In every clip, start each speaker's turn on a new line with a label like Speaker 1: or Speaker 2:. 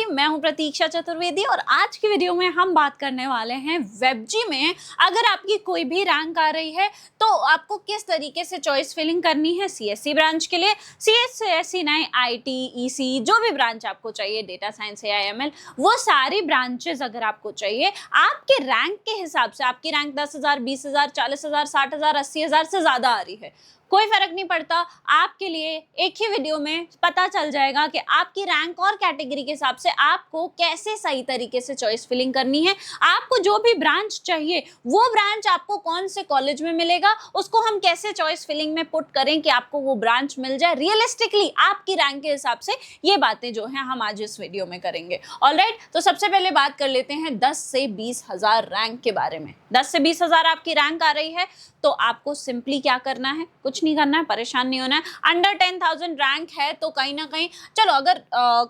Speaker 1: मैं हूं प्रतीक्षा चतुर्वेदी और आज की वीडियो में हम बात करने वाले हैं वेबजी में अगर आपकी कोई भी रैंक आ रही है तो आपको किस तरीके से चॉइस फिलिंग करनी है सीएससी ब्रांच के लिए। सीएससी नहीं, आईटी, ईसी, जो भी ब्रांच आपको चाहिए, डेटा साइंस या एमएल, वो सारी ब्रांचेस अगर आपको चाहिए आपके रैंक के हिसाब से, आपकी रैंक 10,000, 20,000, 40,000, 60,000, 80,000 से ज्यादा आ रही है, कोई फर्क नहीं पड़ता, आपके लिए एक ही वीडियो में पता चल जाएगा कि आपकी रैंक और कैटेगरी के हिसाब से आपको कैसे सही तरीके से चॉइस फिलिंग करनी है। आपको जो भी ब्रांच चाहिए वो ब्रांच आपको कौन से कॉलेज में मिलेगा, उसको हम कैसे चॉइस फिलिंग में पुट करें कि आपको वो ब्रांच मिल जाए रियलिस्टिकली आपकी रैंक के हिसाब से। ये बातें जो है हम आज इस वीडियो में करेंगे। ऑलराइट, तो सबसे पहले बात कर लेते हैं 10 से 20,000 रैंक के बारे में। 10 से 20,000 आपकी रैंक आ रही है तो आपको सिंपली क्या करना है, कुछ नहीं करना है, परेशान नहीं होना है। अंडर 10,000 रैंक है तो कहीं ना कहीं, चलो अगर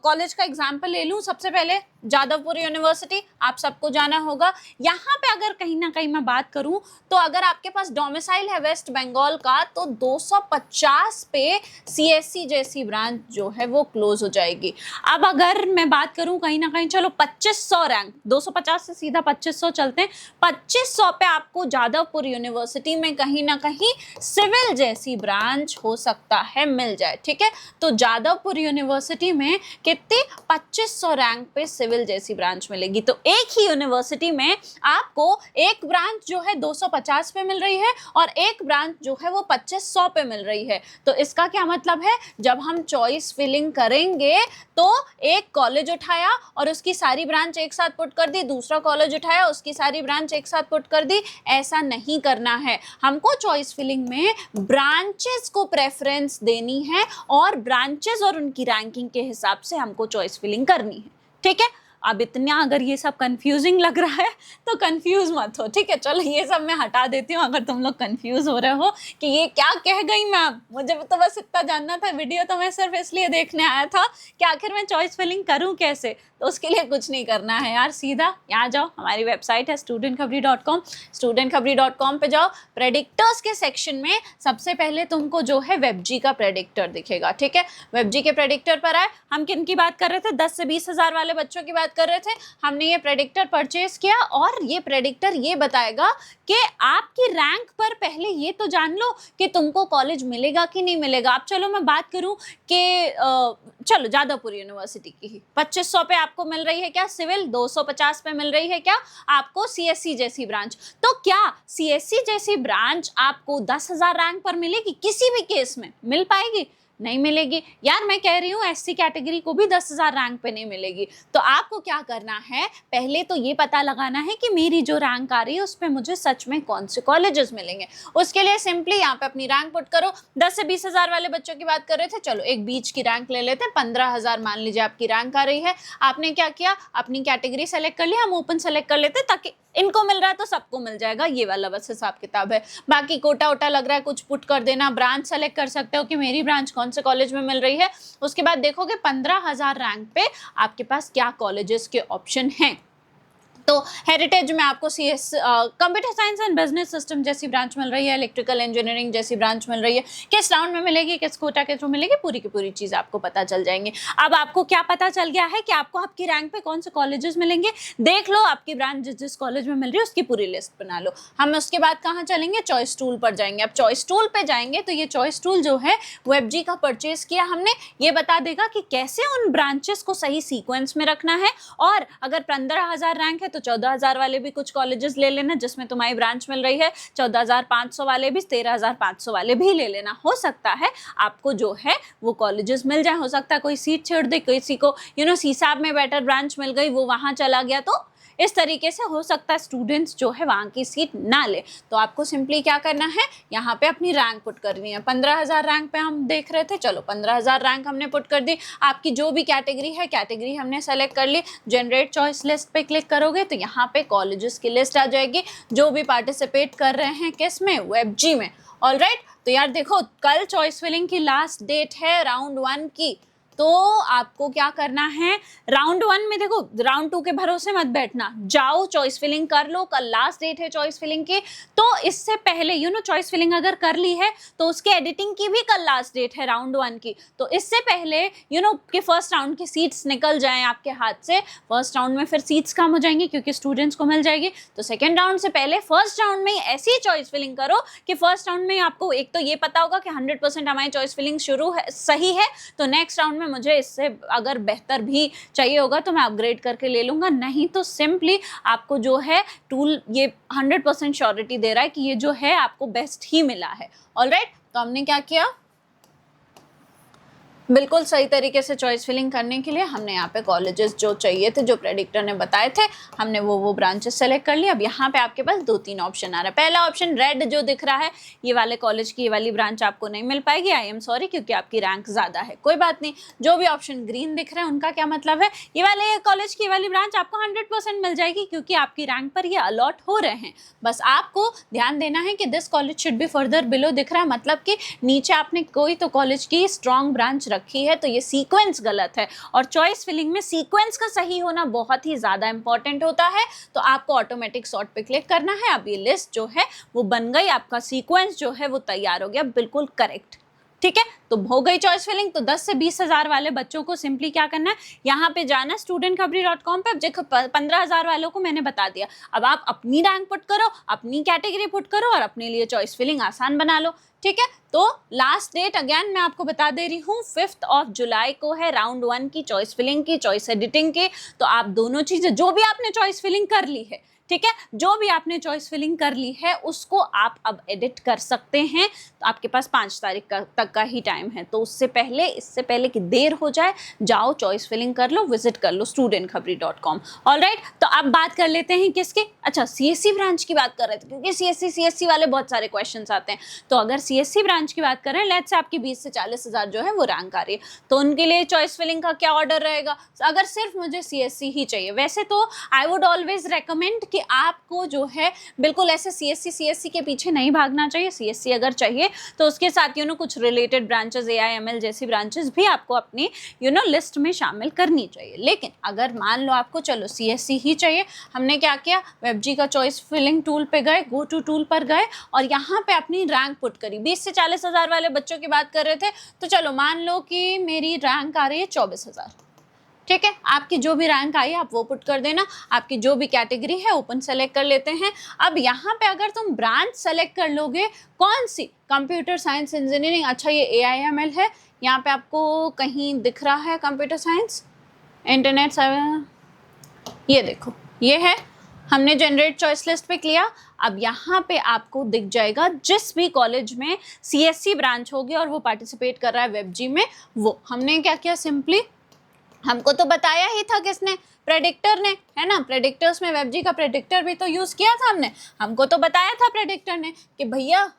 Speaker 1: कॉलेज का एग्जांपल ले लूं, सबसे पहले जादवपुर यूनिवर्सिटी आप सबको जाना होगा। यहाँ पे अगर कहीं ना कहीं मैं बात करूं तो अगर आपके पास डोमिसाइल है वेस्ट बंगाल का तो 250 पे सीएससी जैसी ब्रांच जो है वो क्लोज हो जाएगी। अब अगर मैं बात करूं कहीं ना कहीं, चलो 2500 रैंक, 250 से सीधा 2500 चलते हैं, 2500 पे आपको जादवपुर यूनिवर्सिटी में कहीं ना कहीं सिविल जैसी ब्रांच हो सकता है मिल जाए। ठीक है, तो जादवपुर यूनिवर्सिटी में कितनी, 2500 रैंक पे सिविल जैसी ब्रांच मिलेगी। तो एक ही यूनिवर्सिटी में आपको एक ब्रांच जो है 250 पे मिल रही है और एक ब्रांच जो है वो 2500 पे मिल रही है। तो इसका क्या मतलब है, जब हम चॉइस फिलिंग करेंगे तो एक कॉलेज उठाया और उसकी सारी ब्रांच एक साथ पुट कर दी, दूसरा कॉलेज उठाया उसकी सारी ब्रांच एक साथ पुट कर दी, ऐसा नहीं करना है। हमको चॉइस फिलिंग में ब्रांचेस को प्रेफरेंस देनी है और ब्रांचेस और उनकी रैंकिंग के हिसाब से हमको चॉइस फिलिंग करनी है। ठीक है, अब इतना अगर ये सब कंफ्यूजिंग लग रहा है तो कंफ्यूज मत हो। ठीक है, चलो ये सब मैं हटा देती हूँ। अगर तुम लोग कंफ्यूज हो रहे हो कि ये क्या कह गई मैम, मुझे तो बस इतना जानना था, वीडियो तो मैं सिर्फ इसलिए देखने आया था कि आखिर मैं चॉइस फिलिंग करूँ कैसे, तो उसके लिए कुछ नहीं करना है यार, सीधा यहाँ जाओ, हमारी वेबसाइट है studentkhabri.com। studentkhabri.com पे जाओ, प्रेडिक्टर्स के सेक्शन में सबसे पहले तुमको जो है वेबजी का प्रेडिक्टर दिखेगा। ठीक है, वेबजी के प्रेडिक्टर पर आए, हम किन की बात कर रहे थे, 10 से 20,000 वाले बच्चों की बात कर रहे थे। हमने ये प्रेडिक्टर परचेज किया और ये प्रेडिक्टर ये बताएगा कि आपकी रैंक पर पहले ये तो जान लो कि तुमको कॉलेज मिलेगा कि नहीं मिलेगा। अब चलो मैं बात करूं कि चलो जादवपुर यूनिवर्सिटी की ही 2500 पे आपको मिल रही है क्या सिविल, 250 पे मिल रही है क्या आपको सीएससी जैसी ब्रांच। तो क्या सीएससी जैसी ब्रांच आपको 10,000 रैंक पर मिलेगी? किसी भी केस में मिल पाएगी? नहीं मिलेगी यार। मैं कह रही हूँ एससी कैटेगरी को भी 10,000 रैंक पे नहीं मिलेगी। तो आपको क्या करना है, पहले तो ये पता लगाना है कि मेरी जो रैंक आ रही है उस पर मुझे सच में कौन से कॉलेजेस मिलेंगे। उसके लिए सिंपली यहाँ पे अपनी रैंक पुट करो। 10 से 20,000 वाले बच्चों की बात कर रहे थे, चलो एक बीच की रैंक ले लेते हैं, 15,000 मान लीजिए आपकी रैंक आ रही है। आपने क्या किया, अपनी कैटेगरी सेलेक्ट कर लिया, हम ओपन सेलेक्ट कर लेते ताकि इनको मिल रहा है तो सबको मिल जाएगा, ये वाला बस हिसाब किताब है। बाकी कोटा वोटा लग रहा है कुछ पुट कर देना, ब्रांच सेलेक्ट कर सकते हो कि मेरी ब्रांच कौन से कॉलेज में मिल रही है। उसके बाद देखोगे 15,000 रैंक पे आपके पास क्या कॉलेजेस के ऑप्शन हैं। तो हेरिटेज में आपको computer science and business system जैसी ब्रांच मिल रही है, इलेक्ट्रिकल इंजीनियरिंग जैसी ब्रांच मिल रही है, किस राउंड में मिलेगी, किस कोटा के थ्रू मिलेगी, पूरी की पूरी चीज़ आपको पता चल जाएंगे। अब आपको क्या पता चल गया है कि आपको आपकी रैंक पे कौन से कॉलेजेस मिलेंगे। देख लो आपकी ब्रांच जिस जिस कॉलेज में मिल रही है उसकी पूरी लिस्ट बना लो। हम उसके बाद कहाँ चलेंगे, चॉइस टूल पर जाएंगे। अब चॉइस टूल पे जाएंगे तो ये चॉइस टूल जो है वेबजी का परचेज किया हमने, ये बता देगा कि कैसे उन ब्रांचेस को सही सीक्वेंस में रखना है। और अगर 15,000 रैंक है तो 14,000 वाले भी कुछ कॉलेजेस ले लेना जिसमें तुम्हारी ब्रांच मिल रही है, 14,500 वाले भी, 13,500 वाले भी ले लेना। हो सकता है आपको जो है वो कॉलेजेस मिल जाए, हो सकता है कोई सीट छेड़ दे, किसी को सीसाब में बेटर ब्रांच मिल गई वो वहां चला गया, तो इस तरीके से हो सकता है स्टूडेंट्स जो है वहाँ की सीट ना ले। तो आपको सिंपली क्या करना है, यहाँ पे अपनी रैंक पुट करनी है। 15,000 रैंक पे हम देख रहे थे, चलो 15,000 रैंक हमने पुट कर दी। आपकी जो भी कैटेगरी है, कैटेगरी हमने सेलेक्ट कर ली। जनरेट चॉइस लिस्ट पे क्लिक करोगे तो यहाँ पे कॉलेजेस की लिस्ट आ जाएगी जो भी पार्टिसिपेट कर रहे हैं, किस में, वेबजी में। ऑलराइट, तो यार देखो कल चॉइस फिलिंग की लास्ट डेट है राउंड 1 की, तो आपको क्या करना है, राउंड 1 में देखो, राउंड 2 के भरोसे मत बैठना, जाओ चॉइस फिलिंग कर लो, कल लास्ट डेट है चॉइस फिलिंग की। तो इससे पहले चॉइस फिलिंग अगर कर ली है तो उसके एडिटिंग की भी कल लास्ट डेट है राउंड 1 की। तो इससे पहले कि फर्स्ट राउंड की सीट्स निकल जाएं आपके हाथ से, फर्स्ट राउंड में फिर सीट्स कम हो जाएंगी क्योंकि स्टूडेंट्स को मिल जाएगी, तो सेकेंड राउंड से पहले फर्स्ट राउंड में ऐसी चॉइस फिलिंग करो कि फर्स्ट राउंड में आपको एक तो ये पता होगा कि 100% हमारी चॉइस फिलिंग शुरू है, सही है, तो नेक्स्ट राउंड में मुझे इससे अगर बेहतर भी चाहिए होगा तो मैं अपग्रेड करके ले लूँगा, नहीं तो सिंपली आपको जो है टूल ये 100% श्योरिटी दे रहा है कि ये जो है आपको बेस्ट ही मिला है। ऑलराइट, तो हमने क्या किया, बिल्कुल सही तरीके से चॉइस फिलिंग करने के लिए हमने यहाँ पे कॉलेजेस जो चाहिए थे, जो प्रेडिक्टर ने बताए थे, हमने वो ब्रांचेस सेलेक्ट कर लिया। अब यहाँ पे आपके पास 2-3 ऑप्शन आ रहा है। पहला ऑप्शन रेड जो दिख रहा है, ये वाले कॉलेज की ये वाली ब्रांच आपको नहीं मिल पाएगी, आई एम सॉरी, क्योंकि आपकी रैंक ज़्यादा है। कोई बात नहीं, जो भी ऑप्शन ग्रीन दिख रहा है उनका क्या मतलब है, ये वाले कॉलेज की ये वाली ब्रांच आपको 100% मिल जाएगी क्योंकि आपकी रैंक पर ये अलॉट हो रहे हैं। बस आपको ध्यान देना है कि this college should be further below दिख रहा है, मतलब कि नीचे आपने कोई तो कॉलेज की स्ट्रॉन्ग ब्रांच रखी है, तो ये सीक्वेंस गलत है। और चॉइस फिलिंग में सीक्वेंस का सही होना बहुत ही ज़्यादा इंपॉर्टेंट होता है, तो आपको ऑटोमेटिक सॉर्ट पे क्लिक करना है। अब ये लिस्ट जो है वो बन गई, आपका सीक्वेंस जो है वो तैयार हो गया, बिल्कुल करेक्ट। ठीक है, तो हो गई चॉइस फिलिंग। तो 10 से 20 हज़ार वाले बच्चों को सिंपली क्या करना है, यहाँ पे जाना studentkhabri.com पे। अब देखो 15,000 वालों को मैंने बता दिया, अब आप अपनी रैंक पुट करो, अपनी कैटेगरी पुट करो और अपने लिए चॉइस फिलिंग आसान बना लो। ठीक है, तो लास्ट डेट अगेन मैं आपको बता दे रही हूँ, 5 जुलाई को है राउंड 1 की चॉइस फिलिंग की, चॉइस एडिटिंग की। तो आप दोनों चीज़ें, जो भी आपने चॉइस फिलिंग कर ली है, ठीक है, जो भी आपने चॉइस फिलिंग कर ली है उसको आप अब एडिट कर सकते हैं। तो आपके पास 5 तारीख तक का ही टाइम है, तो इससे पहले कि देर हो जाए, जाओ चॉइस फिलिंग कर लो, विजिट कर लो studentkhabri.com। ऑलराइट, तो अब बात कर लेते हैं किसकी, अच्छा CSC ब्रांच की बात कर रहे थे, क्योंकि CSC वाले बहुत सारे क्वेश्चन आते हैं। तो अगर CSC ब्रांच की बात करें, लेट्स से आपकी 20 से 40 हज़ार जो है वो रैंक आ रही है, तो उनके लिए चॉइस फिलिंग का क्या ऑर्डर रहेगा। अगर सिर्फ मुझे CSC ही चाहिए, वैसे तो आई वुड ऑलवेज रेकमेंड कि आपको जो है बिल्कुल ऐसे CSC के पीछे नहीं भागना चाहिए। CSC अगर चाहिए तो उसके साथ कुछ रिलेटेड ब्रांचेस, AI/ML जैसी ब्रांचेस भी आपको अपनी लिस्ट में शामिल करनी चाहिए। लेकिन अगर मान लो आपको चलो CSC ही चाहिए, हमने क्या किया, WebG का चॉइस फिलिंग टूल पे गए, गो टू टूल पर गए और यहाँ पे अपनी रैंक पुट करी। 20 से 40 हज़ार वाले बच्चों की बात कर रहे थे, तो चलो मान लो कि मेरी रैंक आ रही है 24,000। ठीक है, आपकी जो भी रैंक आई है आप वो पुट कर देना, आपकी जो भी कैटेगरी है ओपन सेलेक्ट कर लेते हैं। अब यहाँ पे अगर तुम ब्रांच सेलेक्ट कर लोगे, कौन सी, कंप्यूटर साइंस इंजीनियरिंग, अच्छा ये AI/ML है, यहाँ पे आपको कहीं दिख रहा है कंप्यूटर साइंस, इंटरनेट, ये देखो ये है, हमने जनरेट चॉइस लिस्ट पे किया। अब यहाँ पे आपको दिख जाएगा जिस भी कॉलेज में CSC ब्रांच होगी और वो पार्टिसिपेट कर रहा है WebG में, वो हमने क्या किया, सिंपली हमको तो बताया ही था किसने, प्रेडिक्टर ने, है ना। प्रेडिक्टर्स में WebG का प्रेडिक्टर भी तो यूज़ किया था हमको तो बताया था प्रेडिक्टर ने कि भैया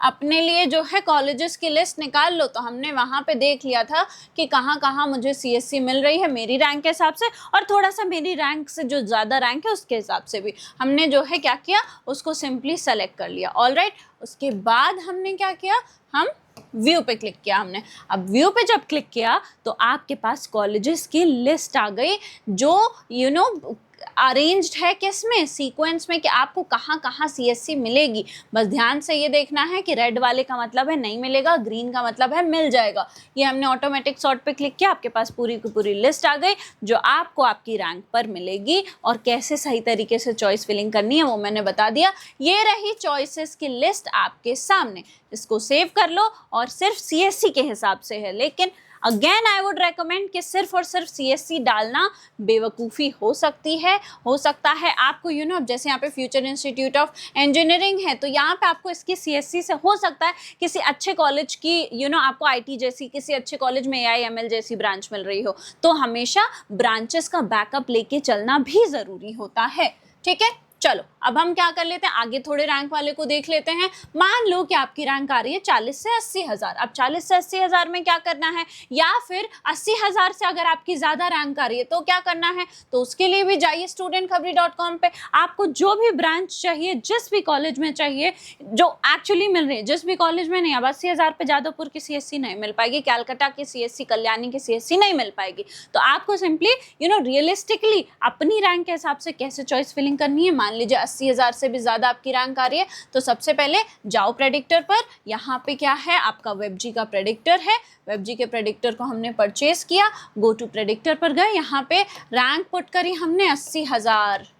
Speaker 1: अपने लिए जो है कॉलेजेस की लिस्ट निकाल लो। तो हमने वहाँ पे देख लिया था कि कहाँ कहाँ मुझे CSC मिल रही है मेरी रैंक के हिसाब से, और थोड़ा सा मेरी रैंक से जो ज़्यादा रैंक है उसके हिसाब से भी हमने जो है क्या किया, उसको सिंपली सेलेक्ट कर लिया। ऑलराइट, उसके बाद हमने क्या किया, हम व्यू पे क्लिक किया हमने। अब व्यू पे जब क्लिक किया तो आपके पास कॉलेजेस की लिस्ट आ गई जो अरेंज्ड है किसमें, सीक्वेंस में, कि आपको कहाँ कहाँ CSC मिलेगी। बस ध्यान से ये देखना है कि रेड वाले का मतलब है नहीं मिलेगा, ग्रीन का मतलब है मिल जाएगा। ये हमने ऑटोमेटिक सॉर्ट पे क्लिक किया, आपके पास पूरी की पूरी लिस्ट आ गई जो आपको आपकी रैंक पर मिलेगी। और कैसे सही तरीके से चॉइस फिलिंग करनी है वो मैंने बता दिया। ये रही चॉइसेस की लिस्ट आपके सामने, इसको सेव कर लो और सिर्फ CSC के हिसाब से है। लेकिन अगेन आई वुड रेकमेंड कि सिर्फ और सिर्फ CSC डालना बेवकूफ़ी हो सकती है। हो सकता है आपको अब जैसे यहाँ पे फ्यूचर इंस्टीट्यूट ऑफ इंजीनियरिंग है, तो यहाँ पे आपको इसकी CSC से हो सकता है किसी अच्छे कॉलेज की आपको IT जैसी किसी अच्छे कॉलेज में AI/ML जैसी ब्रांच मिल रही हो। तो हमेशा ब्रांचेस का बैकअप लेके चलना भी ज़रूरी होता है। ठीक है, चलो अब हम क्या कर लेते हैं, आगे थोड़े रैंक वाले को देख लेते हैं। मान लो कि आपकी रैंक आ रही है 40 से 80,000। अब 40 से 80,000 में क्या करना है, या फिर 80,000 से अगर आपकी ज्यादा रैंक आ रही है तो क्या करना है, तो उसके लिए भी जाइए studentkhabri.com पे। आपको जो भी ब्रांच चाहिए, जिस भी कॉलेज में चाहिए, जो एक्चुअली मिल रही है, जिस भी कॉलेज में नहीं, अब 80,000 पे जादवपुर की CSC नहीं मिल पाएगी, कैलकाटा की CSC, कल्याणी की CSC नहीं मिल पाएगी। तो आपको सिंपली रियलिस्टिकली अपनी रैंक के हिसाब से कैसे चॉइस फिलिंग करनी है। मान लीजिए 80,000 से भी ज्यादा आपकी रैंक आ रही है, तो सबसे पहले जाओ प्रेडिक्टर पर। यहाँ पे क्या है, आपका वेबजी का प्रेडिक्टर है। वेबजी के प्रेडिक्टर को हमने परचेज किया, गो टू प्रेडिक्टर पर गए, यहाँ पे रैंक पुट करी हमने 80,000।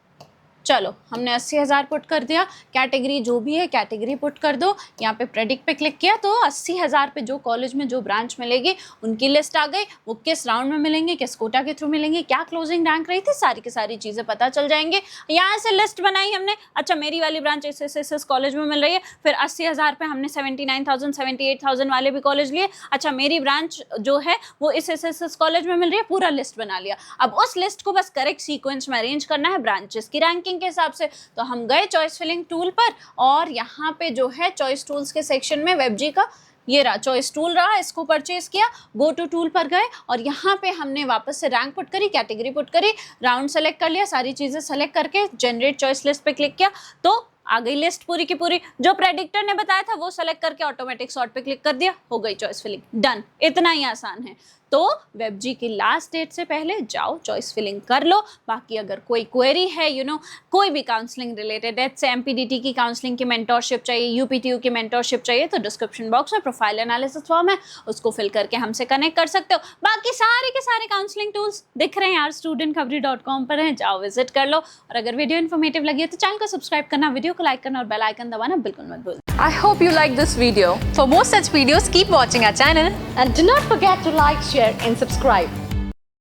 Speaker 1: चलो हमने 80,000 पुट कर दिया, कैटेगरी जो भी है कैटेगरी पुट कर दो। यहाँ पे प्रेडिक्ट पे क्लिक किया तो 80,000 पे जो कॉलेज में जो ब्रांच मिलेगी उनकी लिस्ट आ गई। वो किस राउंड में मिलेंगे, किस कोटा के थ्रू मिलेंगे, क्या क्लोजिंग रैंक रही थी, सारी की सारी चीज़ें पता चल जाएंगे। यहाँ से लिस्ट बनाई हमने, अच्छा मेरी वाली ब्रांच इस कॉलेज में मिल रही है, फिर 80,000 पे हमने 79,000 78,000 वाले भी कॉलेज लिए। अच्छा मेरी ब्रांच जो है वो इस कॉलेज में मिल रही है, पूरा लिस्ट बना लिया। अब उस लिस्ट को बस करेक्ट सीक्वेंस में अरेंज करना है ब्रांचेस की रैंकिंग के हिसाब से। तो हम गए चॉइस फिलिंग टूल पर, और यहाँ पे जो है चॉइस टूल्स के सेक्शन में वेबजी का ये रहा चॉइस टूल रहा, इसको परचेज किया, गो टू टूल पर गए और यहाँ पे हमने वापस से रैंक पुट करी, कैटेगरी पुट करी, राउंड सेलेक्ट कर लिया, सारी चीजें सेलेक्ट करके जनरेट चॉइस लिस्ट पे क्लिक किया तो आ गई लिस्ट पूरी की पूरी। जो प्रेडिक्टर ने बताया था वो सेलेक्ट करके ऑटोमेटिक सॉर्ट पे क्लिक कर दिया, हो गई चॉइस फिलिंग, डन। इतना ही आसान है। तो वेबजी की लास्ट डेट से पहले जाओ चॉइस फिलिंग कर लो। बाकी अगर कोई क्वेरी है, कोई भी काउंसलिंग रिलेटेड है, जैसे MPDT की काउंसलिंग की मेंटोरशिप चाहिए, UPTU की मेंटोरशिप चाहिए, तो डिस्क्रिप्शन बॉक्स में प्रोफाइल एनालिसिस फॉर्म है, उसको फिल करके हमसे कनेक्ट कर सकते हो। बाकी सारे के सारे काउंसलिंग टूल्स दिख रहे हैं यार, studentkhabri.com पर हैं, जाओ विजिट कर लो। और अगर वीडियो इन्फॉर्मेटिव लगी है तो चैनल को सब्सक्राइब करना, वीडियो को लाइक करना और बेल आइकन दबाना बिल्कुल मत भूलना।
Speaker 2: I hope you like this video. For more such videos, keep watching our channel.
Speaker 3: And do not forget to like, share and subscribe.